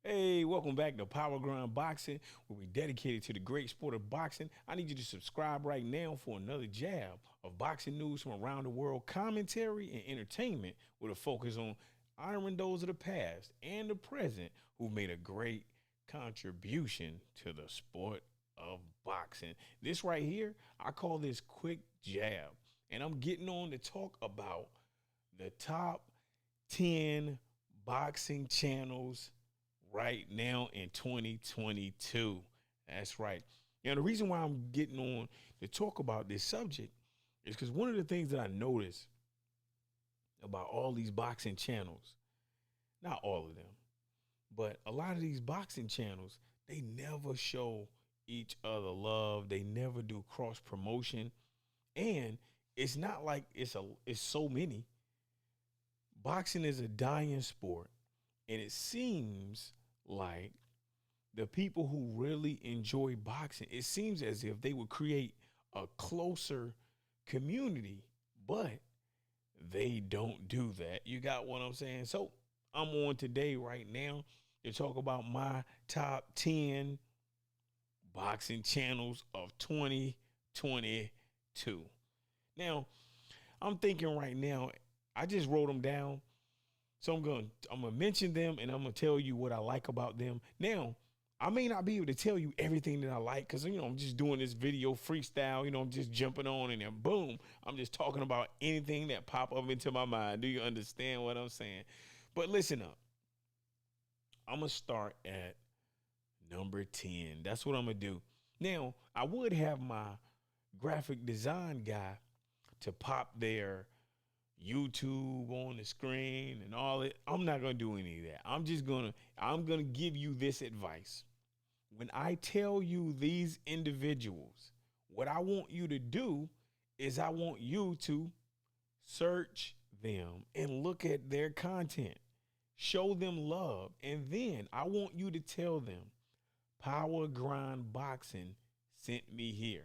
Hey, welcome back to Power Grind Boxing, where we dedicated to the great sport of boxing. I need you to subscribe right now for another jab of boxing news from around the world, commentary and entertainment with a focus on honoring those of the past and the present who made a great contribution to the sport of boxing. This right here, I call this quick jab, and I'm getting on to talk about the top 10 boxing channels right now in 2022. That's right. The reason why I'm getting on to talk about this subject is because one of the things that I noticed about all these boxing channels, not all of them, but a lot of these boxing channels, they never show each other love. They never do cross promotion. And it's not like it's so many. Boxing is a dying sport. And it seems like the people who really enjoy boxing, it seems as if they would create a closer community, but they don't do that. You got what I'm saying? So I'm on today right now to talk about my top 10 boxing channels of 2022. Now, I'm thinking right now, I just wrote them down. So I'm gonna mention them and I'm gonna tell you what I like about them. Now, I may not be able to tell you everything that I like because I'm just doing this video freestyle. I'm just jumping on and then boom, I'm just talking about anything that pop up into my mind. Do you understand what I'm saying? But listen up. I'm gonna start at number 10. That's what I'm gonna do. Now, I would have my graphic design guy to pop their YouTube on the screen and all it. I'm not going to do any of that. I'm going to give you this advice. When I tell you these individuals, what I want you to do is I want you to search them and look at their content, show them love. And then I want you to tell them Power Grind Boxing sent me here.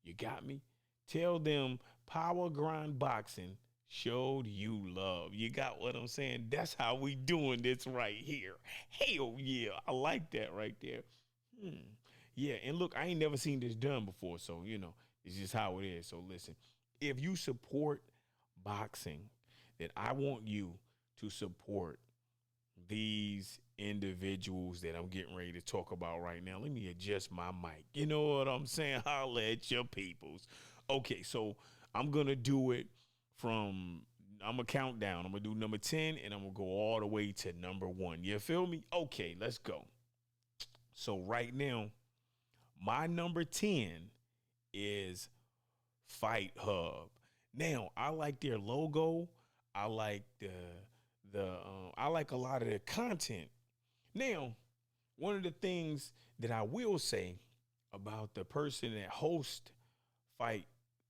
You got me? Tell them Power Grind Boxing showed you love. You got what I'm saying? That's how we doing this right here. Hell yeah. I like that right there. Yeah. And look, I ain't never seen this done before. So, it's just how it is. So listen, if you support boxing, then I want you to support these individuals that I'm getting ready to talk about right now. Let me adjust my mic. You know what I'm saying? Holla at your peoples. Okay. So I'm going to do it I'm gonna count down. I'm gonna do number 10 and I'm gonna go all the way to number 1. You feel me? Okay, let's go. So right now, my number 10 is Fight Hub. Now, I like their logo. I like I like a lot of their content. Now, one of the things that I will say about the person that hosts Fight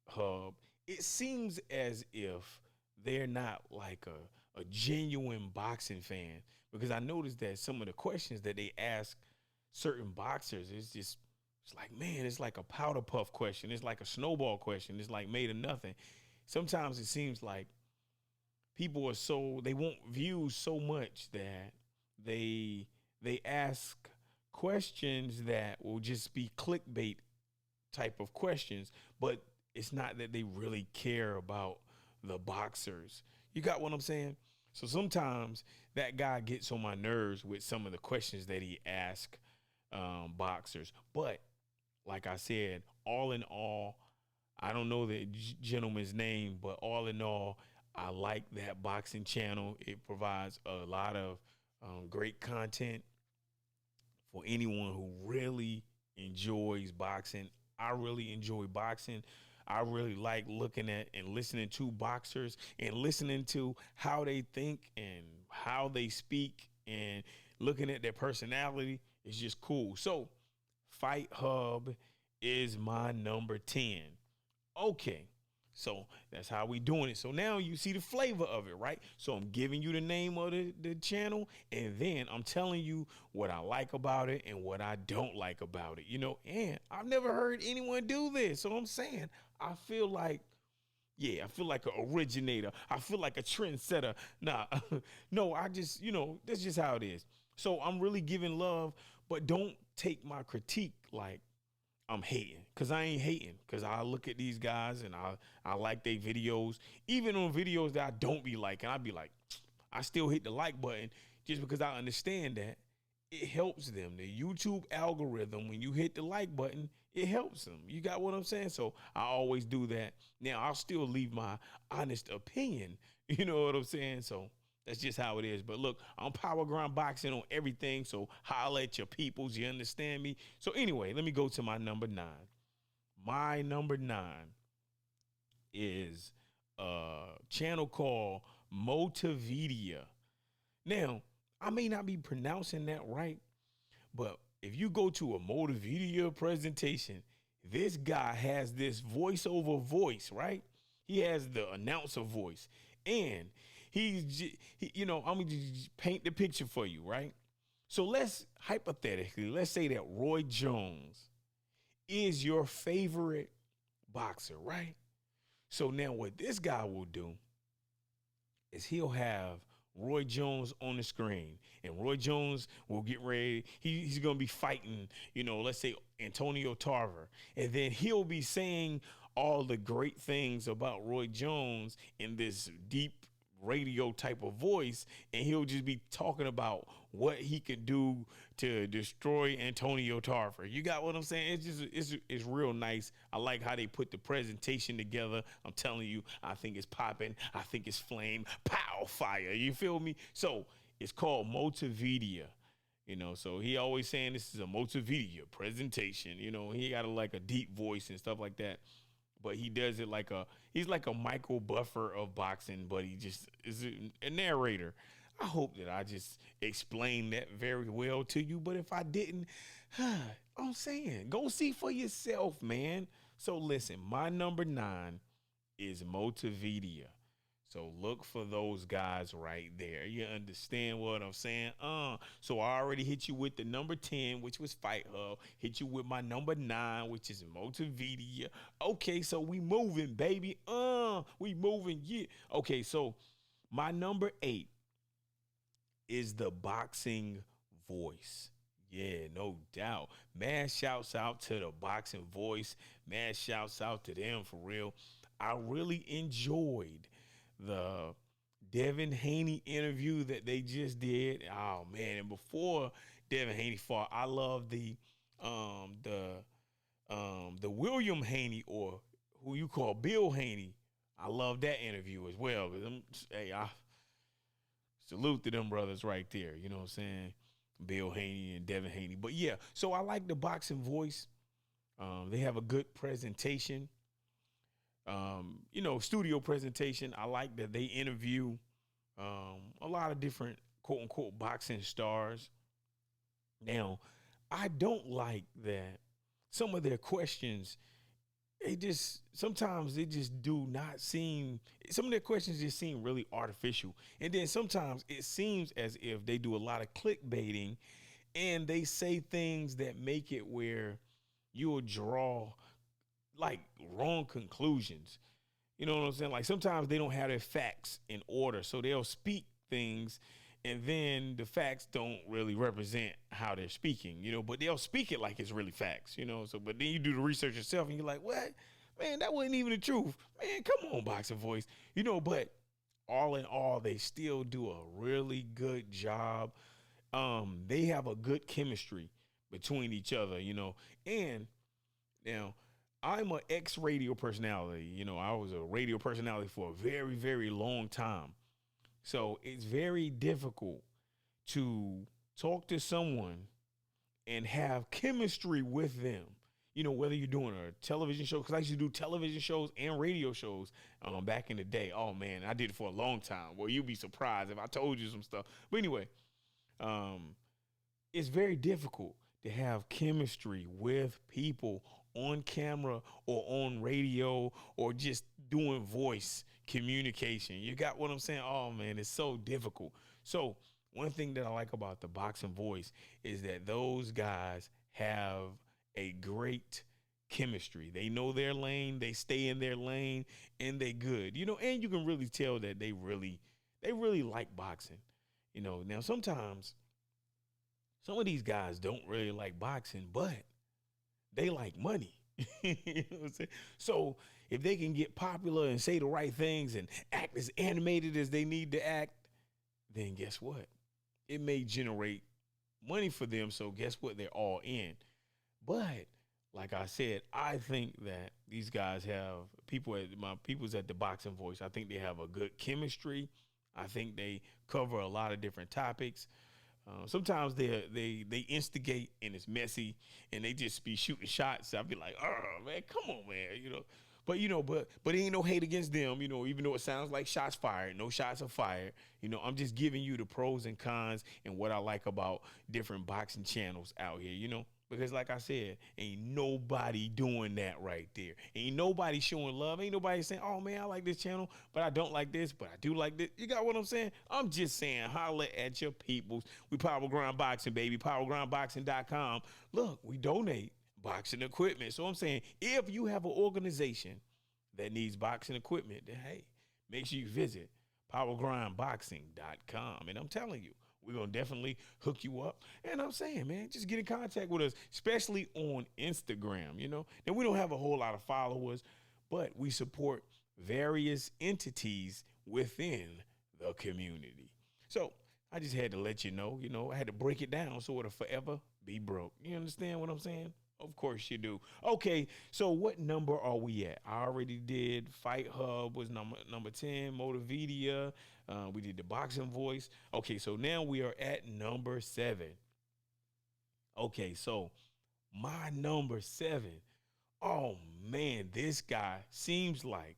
Hub, it seems as if they're not like a genuine boxing fan, because I noticed that some of the questions that they ask certain boxers it's like, man, it's like a powder puff question. It's like a snowball question. It's like made of nothing. Sometimes it seems like people they want views so much that they ask questions that will just be clickbait type of questions, but it's not that they really care about the boxers. You got what I'm saying? So sometimes that guy gets on my nerves with some of the questions that he asks boxers. But like I said, all in all, I don't know the gentleman's name, but all in all, I like that boxing channel. It provides a lot of great content for anyone who really enjoys boxing. I really enjoy boxing. I really like looking at and listening to boxers and listening to how they think and how they speak and looking at their personality. It's just cool. So Fight Hub is my number 10. Okay. So that's how we doing it. So now you see the flavor of it, right? So I'm giving you the name of the channel, and then I'm telling you what I like about it and what I don't like about it, and I've never heard anyone do this. So I'm saying, I feel like an originator. I feel like a trendsetter. Nah, no, that's just how it is. So I'm really giving love, but don't take my critique like I'm hating, because I ain't hating, because I look at these guys and I like their videos, even on videos that I don't be liking. I be like, I still hit the like button just because I understand that it helps them. The YouTube algorithm, when you hit the like button, it helps them. You got what I'm saying? So I always do that. Now, I'll still leave my honest opinion. You know what I'm saying? So that's just how it is. But look, I'm Power Grind Boxing on everything. So holla at your peoples. You understand me? So anyway, let me go to my number 9. My number 9 is a channel called Motivedia. Now, I may not be pronouncing that right, but if you go to a Motivedia presentation, this guy has this voiceover voice, right? He has the announcer voice. And I'm going to just paint the picture for you, right? So let's say that Roy Jones is your favorite boxer, right? So now what this guy will do is he'll have Roy Jones on the screen, and Roy Jones will get ready. He's going to be fighting, let's say Antonio Tarver, and then he'll be saying all the great things about Roy Jones in this deep radio type of voice, and he'll just be talking about what he could do to destroy Antonio Tarver. You got what I'm saying? It's real nice. I like how they put the presentation together. I'm telling you, I think it's popping. I think it's flame, pow, fire. You feel me? So it's called Motivedia. So he always saying this is a Motivedia presentation. He got a deep voice and stuff like that. But he does it he's like a Michael Buffer of boxing, but he just is a narrator. I hope that I just explained that very well to you. But if I didn't, I'm saying, go see for yourself, man. So listen, my number 9 is Motivedia. So look for those guys right there. You understand what I'm saying? So I already hit you with the number 10, which was Fight Hub. Hit you with my number 9, which is Motivedia. Okay, so we moving, baby. We moving, yeah. Okay, so my number 8 is the Boxing Voice. Yeah, no doubt. Man, shouts out to the Boxing Voice. Man, shouts out to them for real. I really enjoyed the Devin Haney interview that they just did. Oh man! And before Devin Haney fought, I love the William Haney, or who you call Bill Haney. I love that interview as well. I salute to them brothers right there. You know what I'm saying? Bill Haney and Devin Haney. But yeah, so I like the Boxing Voice. They have a good presentation. Studio presentation. I like that they interview a lot of different quote unquote boxing stars. Now, I don't like that some of their questions, sometimes they just do not seem, some of their questions just seem really artificial. And then sometimes it seems as if they do a lot of clickbaiting and they say things that make it where you'll draw wrong conclusions. You know what I'm saying? Like sometimes they don't have their facts in order. So they'll speak things and then the facts don't really represent how they're speaking, but they'll speak it like it's really facts, so, but then you do the research yourself and you're like, what, man, that wasn't even the truth, man. Come on, Boxing Voice, but all in all, they still do a really good job. They have a good chemistry between each other, and now I'm an ex-radio personality. I was a radio personality for a very, very long time. So it's very difficult to talk to someone and have chemistry with them. Whether you're doing a television show, because I used to do television shows and radio shows back in the day. Oh, man, I did it for a long time. Well, you'd be surprised if I told you some stuff. But anyway, it's very difficult to have chemistry with people on camera or on radio or just doing voice communication. You got what I'm saying? Oh man, it's so difficult. So one thing that I like about the Boxing Voice is that those guys have a great chemistry. They know their lane, they stay in their lane, and they good. And you can really tell that they really like boxing. Now sometimes Some of these guys don't really like boxing, but they like money. You know what I'm saying? So if they can get popular and say the right things and act as animated as they need to act, then guess what? It may generate money for them. So guess what? They're all in. But like I said, I think that these guys have people at my people's at the Boxing Voice. I think they have a good chemistry. I think they cover a lot of different topics. Sometimes they instigate and it's messy and they just be shooting shots. I'll be like, oh man, come on, man, you know. But ain't no hate against them, you know, even though it sounds like shots fired, no shots are fired. You know, I'm just giving you the pros and cons and what I like about different boxing channels out here, you know. Because like I said, ain't nobody doing that right there. Ain't nobody showing love. Ain't nobody saying, oh man, I like this channel, but I don't like this, but I do like this. You got what I'm saying? I'm just saying, holla at your peoples. We Power Grind Boxing, baby. PowerGrindBoxing.com. Look, we donate boxing equipment. So I'm saying, if you have an organization that needs boxing equipment, then hey, make sure you visit PowerGrindBoxing.com. And I'm telling you, we're going to definitely hook you up. And I'm saying, man, just get in contact with us, especially on Instagram, you know. And we don't have a whole lot of followers, but we support various entities within the community. So I just had to let you know, I had to break it down so it'll forever be broke. You understand what I'm saying? Of course you do. Okay, so what number are we at? I already did. Fight Hub was number 10. Motivedia. We did the Boxing Voice. Okay, so now we are at number 7. Okay, so my number 7. Oh man, this guy seems like,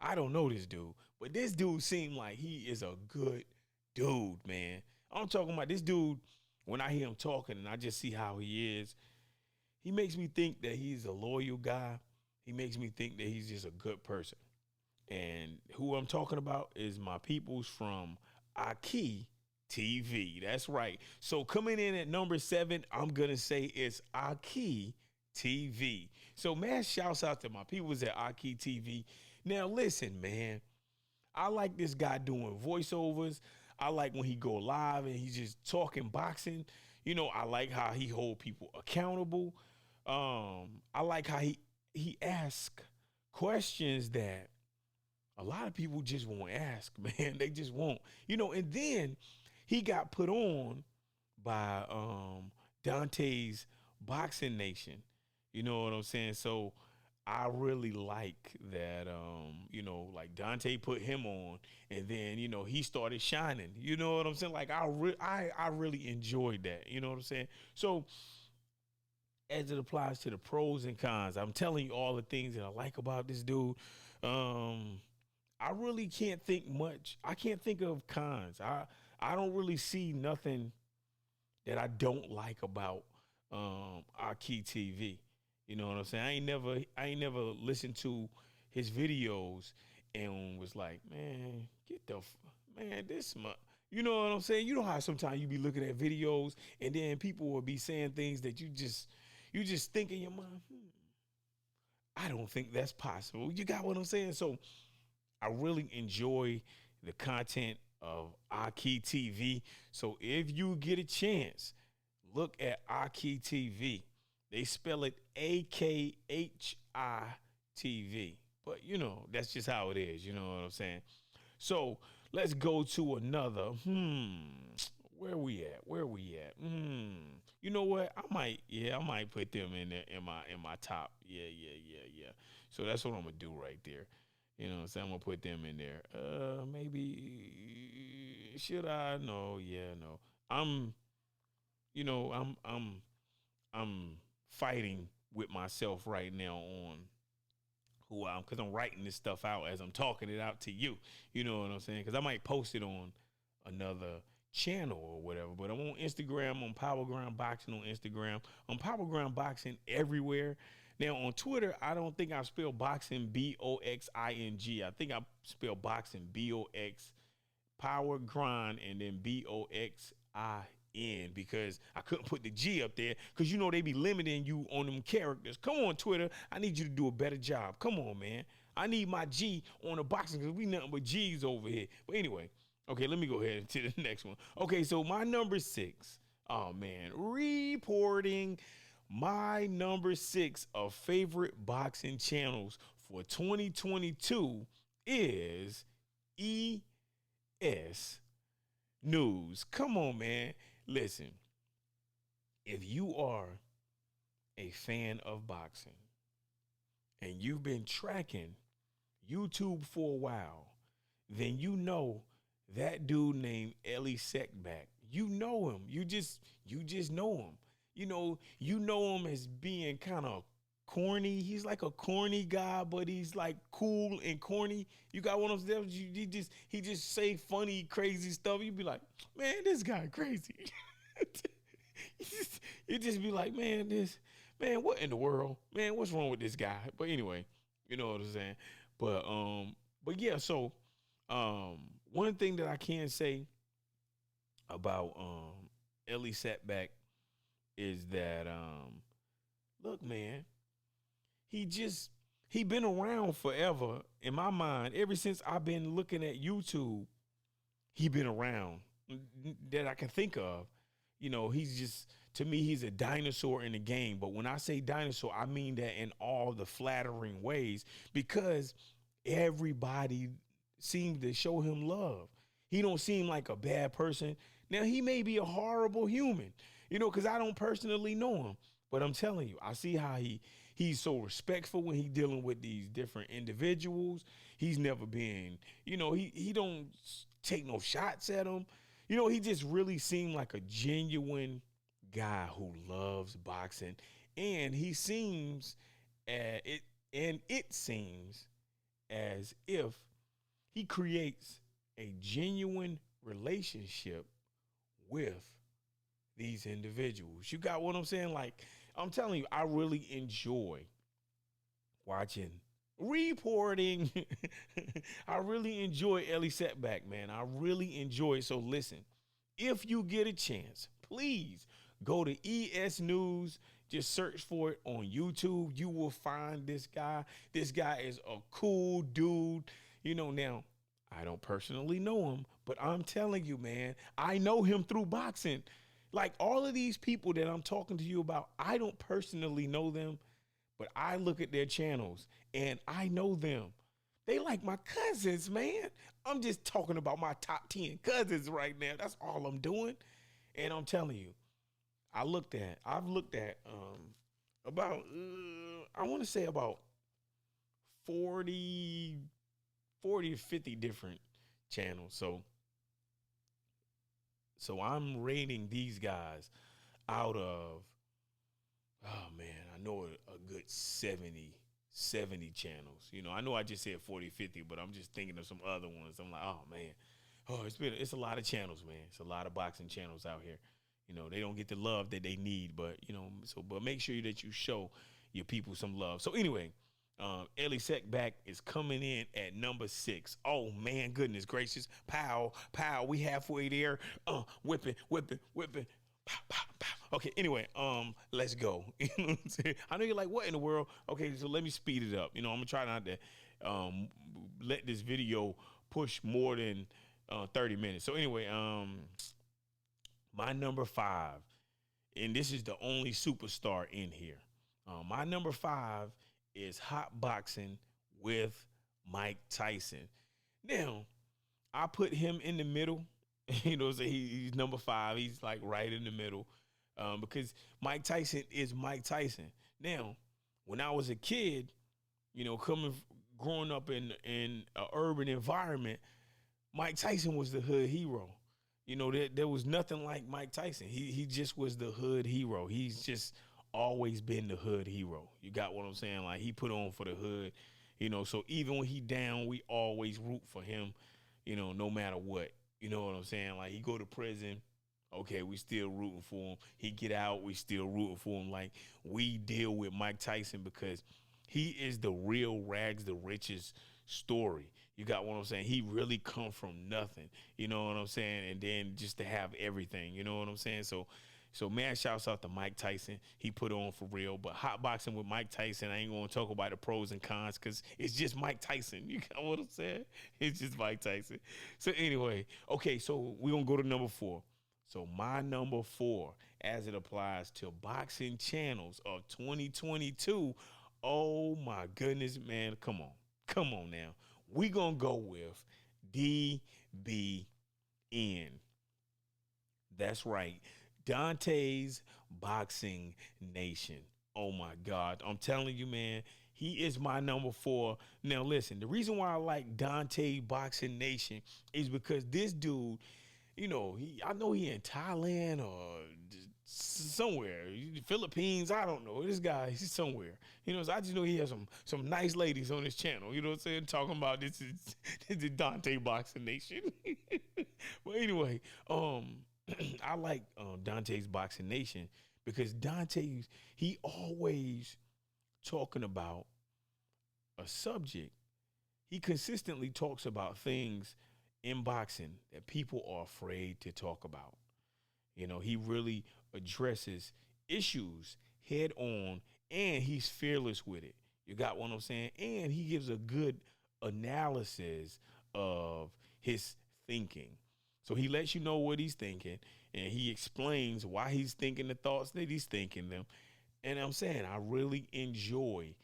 I don't know this dude, but this dude seemed like he is a good dude, man. I'm talking about this dude. When I hear him talking and I just see how he is, he makes me think that he's a loyal guy. He makes me think that he's just a good person. And who I'm talking about is my peoples from Aki TV. That's right. So coming in at number 7, I'm going to say it's Aki TV. So mass shouts out to my peoples at Aki TV. Now listen, man, I like this guy doing voiceovers. I like when he go live and he's just talking boxing. You know, I like how he hold people accountable. I like how he asks questions that a lot of people just won't ask, man. They just won't. You know, and then he got put on by Dante's Boxing Nation. You know what I'm saying? So I really like that, like Dante put him on and then, he started shining. You know what I'm saying? Like I really enjoyed that. You know what I'm saying? So as it applies to the pros and cons, I'm telling you all the things that I like about this dude. I really can't think much. I can't think of cons. I don't really see nothing that I don't like about Aki TV. You know what I'm saying? I ain't never listened to his videos and was like, man, this month. You know what I'm saying? You know how sometimes you be looking at videos and then people will be saying things that you just think in your mind, I don't think that's possible. You got what I'm saying? So I really enjoy the content of Aki TV. So if you get a chance, look at Aki TV. They spell it AKHI TV. But, that's just how it is. You know what I'm saying? So let's go to another. Where we at? You know what? I might put them in there in my top. Yeah. So that's what I'm gonna do right there. You know what I'm saying? I'm gonna put them in there. Maybe should I? No, yeah, no. I'm fighting with myself right now on who I'm, because I'm writing this stuff out as I'm talking it out to you. You know what I'm saying? Because I might post it on another channel or whatever. But I'm on Instagram, on Power Grind Boxing on Instagram, on Power Grind Boxing everywhere. Now on Twitter, I don't think I spell boxing BOXING. I think I spell boxing BOX Power Grind and then BOXIN, because I couldn't put the G up there because they be limiting you on them characters. Come on, Twitter. I need you to do a better job. Come on, man. I need my G on the boxing because we nothing but G's over here. But anyway, okay, let me go ahead to the next one. Okay, so my number 6. Oh man, reporting my number six of favorite boxing channels for 2022 is ES News. Come on, man. Listen, if you are a fan of boxing and you've been tracking YouTube for a while, then you know that dude named Ellie Seckback. You know him. You just know him. You know him as being kind of corny. He's like a corny guy, but he's like cool and corny. You got one of those he just say funny, crazy stuff. You be like, man, this guy crazy. You just be like, man, what in the world? Man, what's wrong with this guy? But anyway, you know what I'm saying? But yeah, so one thing that I can say about Ellie Setback is that look, man, he been around forever in my mind. Ever since I've been looking at YouTube, he been around that I can think of. He's just, to me, he's a dinosaur in the game. But when I say dinosaur, I mean that in all the flattering ways, because everybody seems to show him love. He don't seem like a bad person. Now, he may be a horrible human, because I don't personally know him. But I'm telling you, I see how he's so respectful when he's dealing with these different individuals. He's never been, he don't take no shots at them. He just really seemed like a genuine guy who loves boxing. And he seems it seems as if he creates a genuine relationship with these individuals. You got what I'm saying? Like, I'm telling you, I really enjoy watching reporting. I really enjoy Ellie Setback, man. I really enjoy it. So listen, if you get a chance, please go to ES News. Just search for it on YouTube. You will find this guy. This guy is a cool dude. Now, I don't personally know him, but I'm telling you, man, I know him through boxing. Like, all of these people that I'm talking to you about, I don't personally know them, but I look at their channels and I know them. They like my cousins, man. I'm just talking about my top 10 cousins right now. That's all I'm doing. And I'm telling you, I've looked at about, I want to say about 40 to 50 different channels. So I'm rating these guys out of, oh man, I know a good 70 channels. I know I just said 40, 50, but I'm just thinking of some other ones. I'm like, oh man, it's a lot of channels, man. It's a lot of boxing channels out here. They don't get the love that they need, but but make sure that you show your people some love. So anyway, Ellie Seckback is coming in at number 6. Oh man, goodness gracious. Pow, pow, we halfway there. Whipping. Pow, pow, pow. Okay, anyway, let's go. You know what I'm saying? I know you're like, what in the world? Okay, so let me speed it up. I'm gonna try not to let this video push more than 30 minutes. So anyway, my number 5, and this is the only superstar in here. My number 5 is Hot Boxing with Mike Tyson. Now, I put him in the middle. So he's number 5. He's like right in the middle, because Mike Tyson is Mike Tyson. Now, when I was a kid, growing up in an urban environment, Mike Tyson was the hood hero. There was nothing like Mike Tyson. He just was the hood hero. He's just always been the hood hero. You got what I'm saying? Like, he put on for the hood, so even when he down, we always root for him, no matter what. You know what I'm saying? Like, he go to prison, okay, we still rooting for him. He get out, we still rooting for him. Like, we deal with Mike Tyson because he is the real rags to riches story. You got what I'm saying? He really come from nothing. You know what I'm saying? And then just to have everything. You know what I'm saying? So man, shouts out to Mike Tyson. He put on for real. But Hot Boxing with Mike Tyson, I ain't going to talk about the pros and cons because it's just Mike Tyson. You got what I'm saying? It's just Mike Tyson. So anyway, okay, so we're going to go to number 4. So my number four, as it applies to boxing channels of 2022, oh my goodness, man, come on now. We gonna go with DBN. That's right, Dante's Boxing Nation. Oh my God, I'm telling you, man, he is my number four. Now listen, the reason why I like Dante Boxing Nation is because this dude, I know he in Thailand or somewhere, Philippines. I don't know. This guy, he's somewhere. So I just know he has some nice ladies on his channel. You know what I'm saying? Talking about this is this is Dante Boxing Nation. But anyway, I like Dante's Boxing Nation because he always talking about a subject. He consistently talks about things in boxing that people are afraid to talk about. He really addresses issues head on, and he's fearless with it. You got what I'm saying? And he gives a good analysis of his thinking. So he lets you know what he's thinking, and he explains why he's thinking the thoughts that he's thinking them. And I'm saying I really enjoy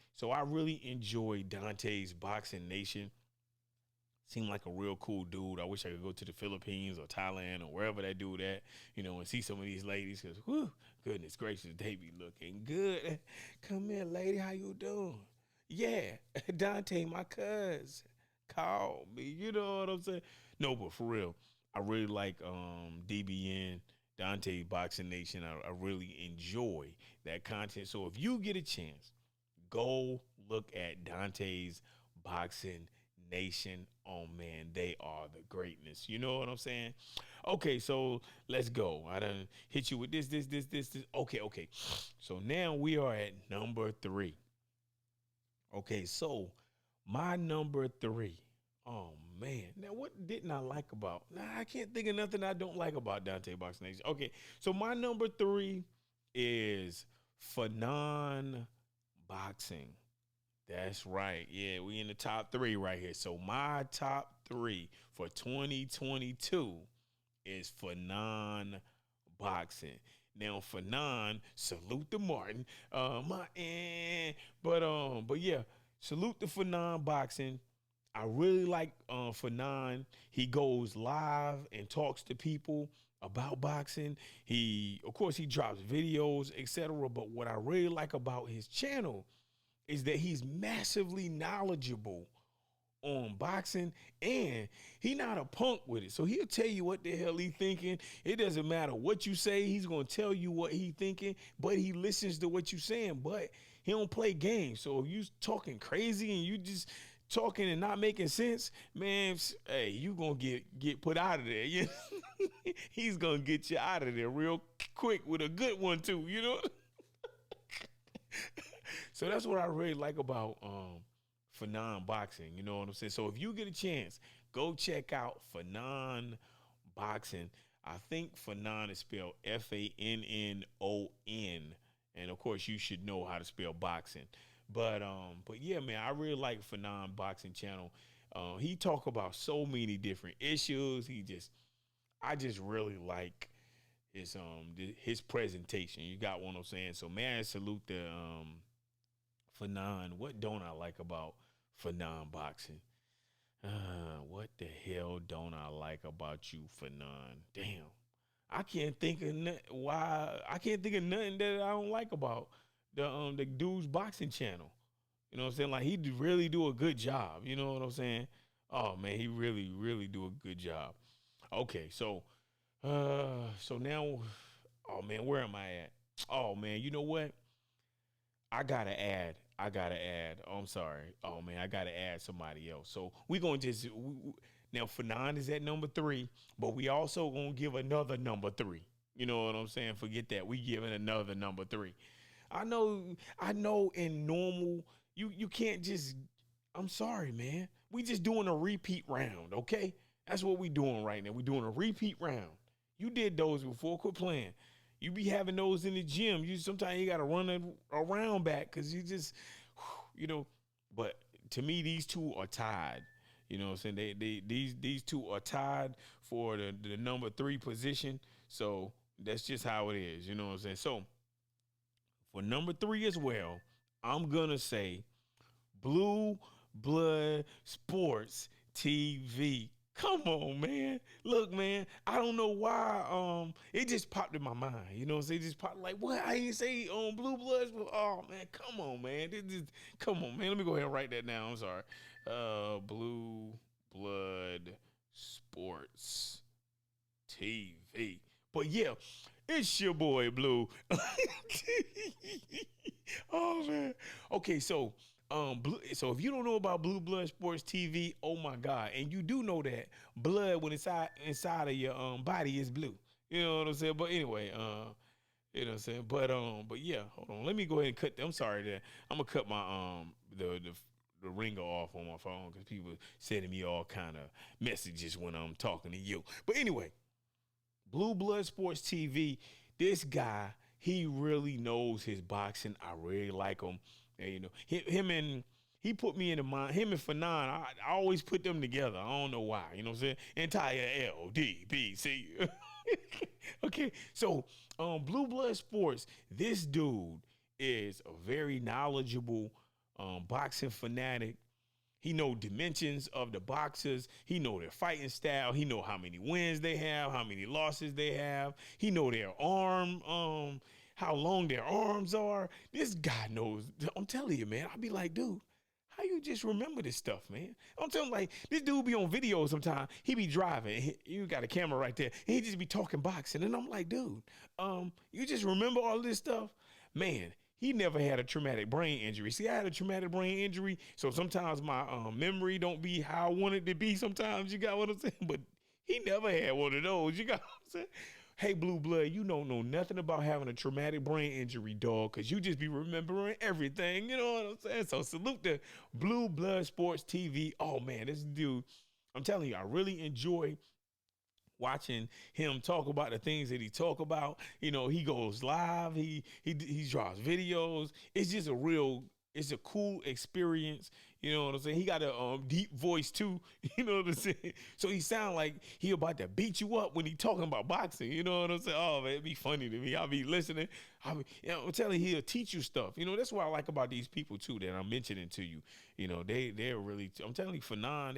Dante's Boxing Nation. Seemed like a real cool dude. I wish I could go to the Philippines or Thailand or wherever that dude at, and see some of these ladies because, goodness gracious, they be looking good. Come here, lady. How you doing? Yeah, Dante, my cuz, call me. You know what I'm saying? No, but for real, I really like DBN, Dante Boxing Nation. I really enjoy that content. So if you get a chance, go look at Dante's Boxing Nation. Oh man, they are the greatness. You know what I'm saying? Okay, so let's go. I done hit you with this. Okay. So now we are at number 3. Okay, so my number 3. Oh man, now what didn't I like about? I can't think of nothing I don't like about Dante Boxing Nation. Okay, so my number 3 is Fanon Boxing. That's right. Yeah, we in the top 3 right here. So my top 3 for 2022 is Fanon Boxing. Now Fanon, salute to Martin. But yeah, salute to Fanon Boxing. I really like Fanon. He goes live and talks to people about boxing. Of course, he drops videos, etc. But what I really like about his channel is that he's massively knowledgeable on boxing, and he not a punk with it. So he'll tell you what the hell he thinking. It doesn't matter what you say. He's going to tell you what he thinking, but he listens to what you saying, but he don't play games. So if you talking crazy and you just talking and not making sense, man, hey, you going to get put out of there. He's going to get you out of there real quick with a good one too, So that's what I really like about Fanon Boxing. You know what I'm saying? So if you get a chance, go check out Fanon Boxing. I think Fanon is spelled Fannon. And of course, you should know how to spell boxing. But yeah, man, I really like Fanon Boxing channel. He talk about so many different issues. I just really like his presentation. You got what I'm saying? So man, salute to Fanon. What don't I like about Fanon Boxing? What the hell don't I like about you, Fanon? Damn. I can't think of I can't think of nothing that I don't like about the dude's boxing channel. You know what I'm saying? Like he really do a good job. You know what I'm saying? Oh man, he really, really do a good job. Okay, so now, oh man, where am I at? Oh man, you know what? I gotta add. Oh, I'm sorry. Oh man, I gotta add somebody else. So we gonna now Fanon is at number 3, but we also gonna give another number 3. You know what I'm saying? Forget that. We giving another number 3. I know. In normal, you can't just. I'm sorry, man. We just doing a repeat round, okay? That's what we doing right now. We doing a repeat round. You did those before. Quit playing. You be having those in the gym. Sometimes you got to run around back because you just, But to me, these two are tied. You know what I'm saying? These two are tied for the number 3 position. So that's just how it is. You know what I'm saying? So for number 3 as well, I'm gonna say Blue Blood Sports TV. Come on, man. Look, man, I don't know why it just popped in my mind. You know what I'm saying? It just popped like, what? I ain't say Blue Bloods. Oh man, come on, man. Come on, man. Let me go ahead and write that down. I'm sorry. Blue Blood Sports TV. But yeah, it's your boy Blue. Oh man. Okay, so so if you don't know about Blue Blood Sports TV, oh my God, and you do know that blood when it's inside of your body is blue. You know what I'm saying? But anyway, you know what I'm saying? But yeah, hold on. Let me go ahead and cut. I'm sorry that I'm gonna cut my the ringer off on my phone because people sending me all kind of messages when I'm talking to you. But anyway, Blue Blood Sports TV. This guy, he really knows his boxing. I really like him. And, you know, him and he put me in the mind. Him and Fanon, I always put them together. I don't know why. You know what I'm saying? Entire LDBC. Okay, so Blue Blood Sports. This dude is a very knowledgeable boxing fanatic. He know dimensions of the boxers. He know their fighting style. He know how many wins they have, how many losses they have. He know their arm, how long their arms are. This guy knows. I'm telling you, man. I'll be like, dude, how you just remember this stuff, man? I'm telling you, like, this dude be on video sometimes. He be driving. You got a camera right there. And he just be talking boxing. And I'm like, dude, you just remember all this stuff? Man, he never had a traumatic brain injury. See, I had a traumatic brain injury, so sometimes my memory don't be how I want it to be. Sometimes, you got what I'm saying? But he never had one of those. You got what I'm saying? Hey, Blue Blood, you don't know nothing about having a traumatic brain injury, dog, because you just be remembering everything. You know what I'm saying? So salute to Blue Blood Sports TV. Oh, man, this dude, I'm telling you, I really enjoy watching him talk about the things that he talk about. You know, he goes live, he draws videos. It's just it's a cool experience. You know what I'm saying? He got a deep voice too. You know what I'm saying? So he sound like he about to beat you up when he talking about boxing. You know what I'm saying? Oh man, it'd be funny to me. I'll be listening. I'm telling you, he'll teach you stuff. You know, that's what I like about these people too that I'm mentioning to you. You know, they're really. I'm telling you, Fanon,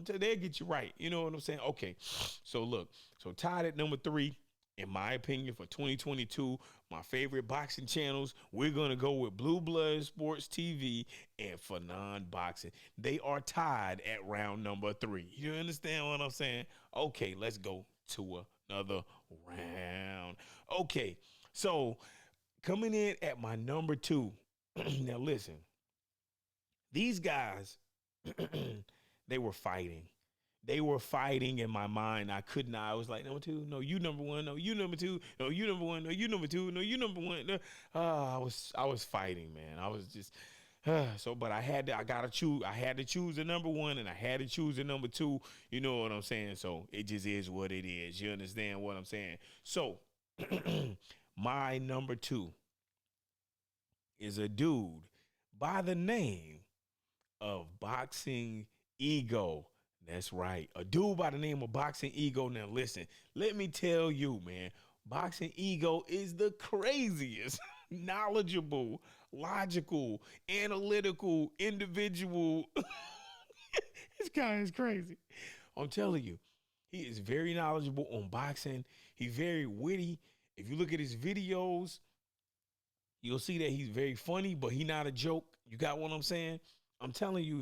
they'll get you right. You know what I'm saying? Okay, so look, so tied at number 3. In my opinion, for 2022, my favorite boxing channels, we're going to go with Blue Blood Sports TV and Fanon Boxing. They are tied at round number 3. You understand what I'm saying? Okay, let's go to another round. Okay, so coming in at my number 2. Now, listen, these guys, they were fighting. They were fighting in my mind. I could not. I was like, number 2, no, you number 1, no, you number 2, no, you number 1, no, you number 2, no, you number 1. No. I was fighting, man. I was just but I had to choose the number 1 and I had to choose the number 2. You know what I'm saying? So it just is what it is. You understand what I'm saying? So my number 2 is a dude by the name of Boxing Ego. That's right. A dude by the name of Boxing Ego. Now, listen, let me tell you, man, Boxing Ego is the craziest, knowledgeable, logical, analytical individual. This guy is crazy. I'm telling you, he is very knowledgeable on boxing. He's very witty. If you look at his videos, you'll see that he's very funny, but he not a joke. You got what I'm saying? I'm telling you,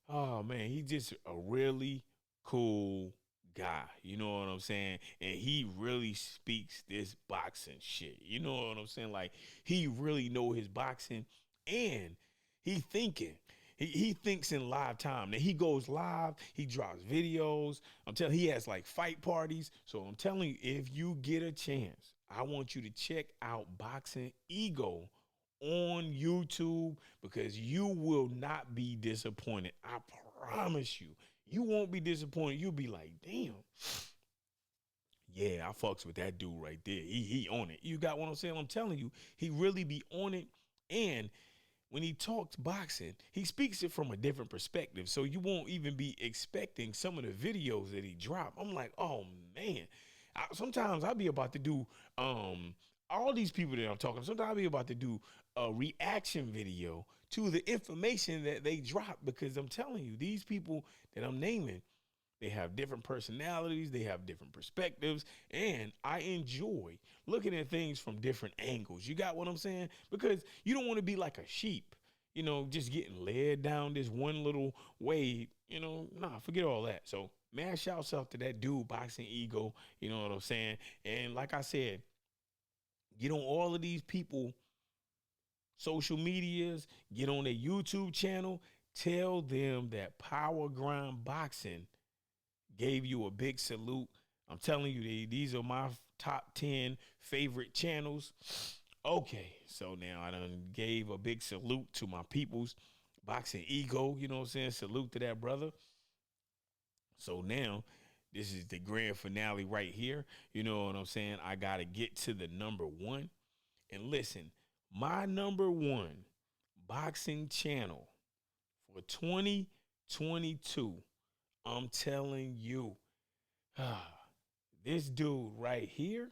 oh man, he just a really cool guy. You know what I'm saying? And he really speaks this boxing shit. You know what I'm saying? Like he really know his boxing and he thinking. He thinks in live time. Now he goes live, he drops videos. I'm telling you, he has like fight parties. So I'm telling you, if you get a chance, I want you to check out Boxing Ego on YouTube because you will not be disappointed. I promise you. You won't be disappointed. You'll be like, damn. Yeah, I fucks with that dude right there. He on it. You got what I'm saying? I'm telling you, he really be on it. And when he talks boxing, he speaks it from a different perspective. So you won't even be expecting some of the videos that he dropped. I'm like, oh man. Sometimes I'll be about to do all these people that I'm talking. Sometimes I'll be about to do a reaction video to the information that they drop, because I'm telling you, these people that I'm naming, they have different personalities, they have different perspectives, and I enjoy looking at things from different angles. You got what I'm saying? Because you don't want to be like a sheep, just getting led down this one little way. Nah, forget all that. So, man, shouts out to that dude, Boxing Ego. You know what I'm saying? And like I said, get on all of these people social medias, get on their YouTube channel, tell them that Power Grind Boxing gave you a big salute. I'm telling you, these are my top 10 favorite channels. Okay, so now I done gave a big salute to my people's Boxing Ego, you know what I'm saying? Salute to that brother. So now this is the grand finale right here. You know what I'm saying? I got to get to the number one. And listen, my number one boxing channel for 2022, I'm telling you, this dude right here,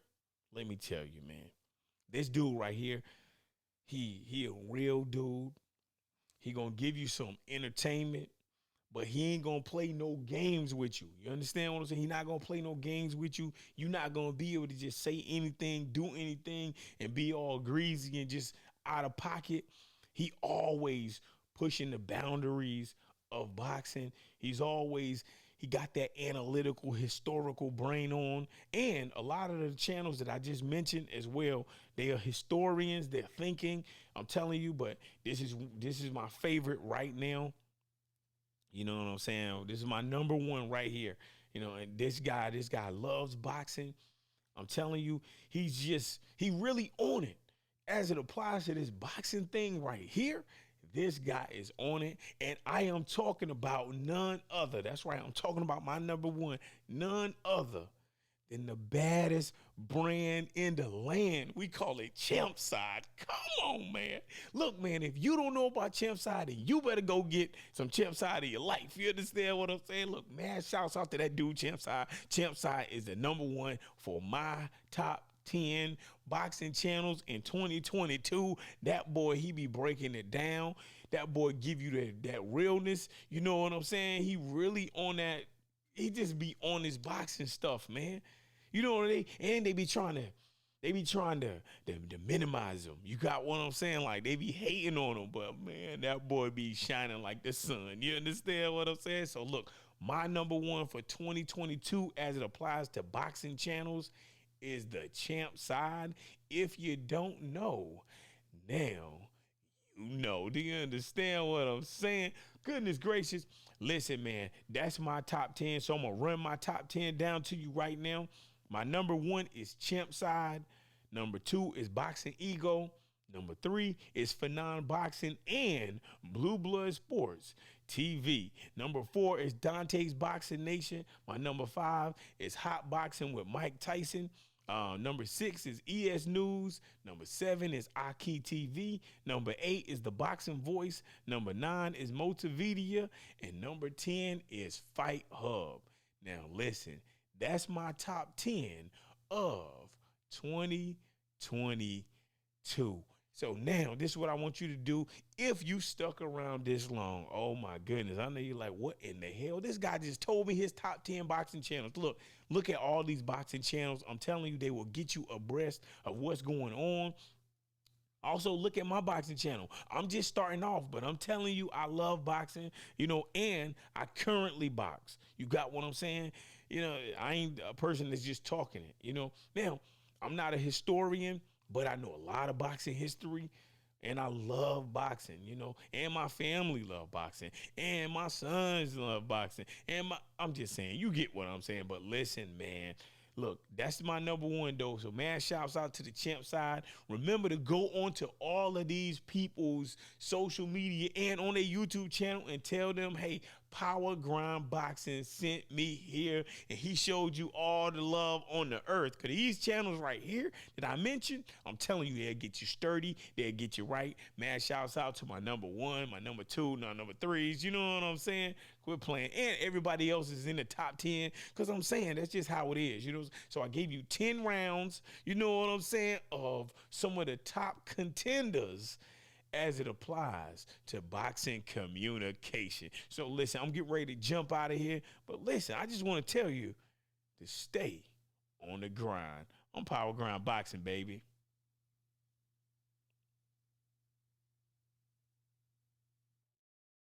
let me tell you, man, this dude right here, he a real dude. He gonna give you some entertainment, but he ain't gonna play no games with you. You understand what I'm saying? He not gonna play no games with you. You're not gonna be able to just say anything, do anything, and be all greasy and just out of pocket. He always pushing the boundaries of boxing. He got that analytical, historical brain on. And a lot of the channels that I just mentioned as well, they are historians, they're thinking. I'm telling you, but this is my favorite right now. You know what I'm saying? This is my number one right here. And this guy loves boxing. I'm telling you, he really on it as it applies to this boxing thing right here. This guy is on it, and I am talking about none other. That's right, I'm talking about my number one, none other than the baddest brand in the land. We call it Champside. Come on, man. Look, man, if you don't know about Champside, then you better go get some Champside in your life. You understand what I'm saying? Look, man, shouts out to that dude, Champside. Champside is the number one for my top 10 boxing channels in 2022. That boy, he be breaking it down. That boy give you that realness. You know what I'm saying? He really on that. He just be on his boxing stuff, man. You know what they be trying to minimize him. You got what I'm saying? Like, they be hating on him, but man, that boy be shining like the sun. You understand what I'm saying? So look, my number one for 2022 as it applies to boxing channels is the Champside. If you don't know, now you know. Do you understand what I'm saying? Goodness gracious. Listen, man, that's my top 10. So I'm going to run my top 10 down to you right now. My number one is Champside. Number two is Boxing Ego. Number three is Fanon Boxing and Blue Blood Sports TV. Number four is Dante's Boxing Nation. My number five is Hot Boxing with Mike Tyson. Number six is ES News. Number seven is Aki TV. Number eight is The Boxing Voice. Number nine is Motivedia. And number 10 is Fight Hub. Now, listen, that's my top 10 of 2022. So now, this is what I want you to do. If you stuck around this long, oh my goodness, I know you're like, what in the hell? This guy just told me his top 10 boxing channels. Look at all these boxing channels. I'm telling you, they will get you abreast of what's going on. Also, look at my boxing channel. I'm just starting off, but I'm telling you, I love boxing, and I currently box. You got what I'm saying? I ain't a person that's just talking it, Now, I'm not a historian, but I know a lot of boxing history, and I love boxing, and my family love boxing, and my sons love boxing, I'm just saying, you get what I'm saying. But listen, man, look, that's my number one, though. So, man, shouts out to the Champside. Remember to go on to all of these people's social media and on their YouTube channel and tell them, hey, Power Grind Boxing sent me here, and he showed you all the love on the earth. Because these channels right here that I mentioned, I'm telling you, they'll get you sturdy. They'll get you right. Man, shouts out to my number one, my number two, my number threes. You know what I'm saying? Quit playing. And everybody else is in the top 10. Because I'm saying that's just how it is. You know. So I gave you 10 rounds, you know what I'm saying, of some of the top contenders as it applies to boxing communication. So listen, I'm getting ready to jump out of here. But listen, I just want to tell you to stay on the grind. On Power Grind Boxing, baby.